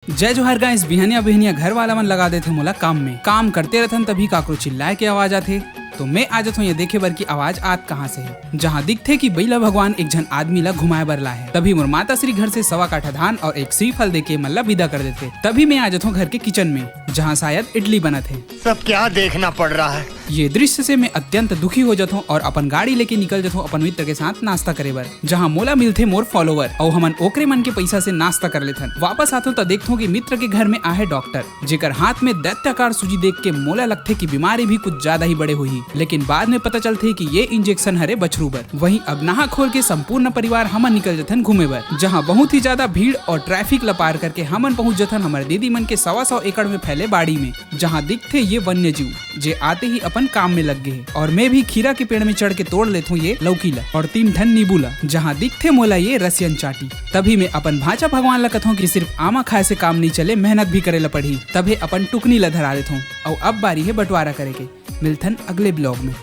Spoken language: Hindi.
जय जोहर गाइस, बिहनिया बिहनिया घर वाला मन लगा देते मोला काम में। काम करते रहथन तभी काकरो चिल्लाए के आवाज आथे। तो मैं आ जाता हूँ ये देखे बर की आवाज आत कहाँ से है। जहाँ दिखथे कि बैला भगवान एक जन आदमी ला घुमाए बर ला है। तभी मोर माता श्री घर से 1.25 काठा धान और एक श्रीफल देके मन ला विदा कर देते। तभी मैं आ जाता हूँ घर के किचन में, जहाँ शायद इडली बनत है। सब क्या देखना पड़ रहा है। ये दृश्य से मैं अत्यंत दुखी हो जाता हूँ और अपन गाड़ी लेके निकल जाता हूँ अपन मित्र के साथ नाश्ता करे बर, जहाँ मोला मिलते मोर फॉलोवर और हमन ओकरे मन के पैसा से नाश्ता कर लेथन। वापस आता हूँ तो देखता हूँ कि मित्र के घर में आहे डॉक्टर, जेकर हाथ में दैत्याकार सूजी देख के मोला लगथे कि बीमारी भी कुछ ज्यादा ही बड़े हुई। लेकिन बाद में पता चलते कि ये इंजेक्शन हरे बछरू बर। वहीं अब नहा खोल के संपूर्ण परिवार हमन निकल जाथन घूमे बर, जहाँ बहुत ही ज्यादा भीड़ और ट्रैफिक ला पार करके हमन पहुँच जाथन हमारे दीदी मन के 100 एकड़ में फैले बाड़ी में, जहाँ दिखते ये वन्य जीव जे आते ही अपन काम में लग गए। और मैं भी खीरा के पेड़ में चढ़ के तोड़ लेता हूँ ये लौकी ला और 3 ठन नींबू ला, जहाँ दिखते मोला ये रसियन चाटी। तभी मैं अपन भाचा भगवान ला कथूँ कि सिर्फ आमा खाए से काम नहीं चले, मेहनत भी करे ला पड़ी। तभी अपन टुकनी ला धरा देता हूँ और अब बारी है बंटवारा करे के। मिलथन अगले ब्लॉग में।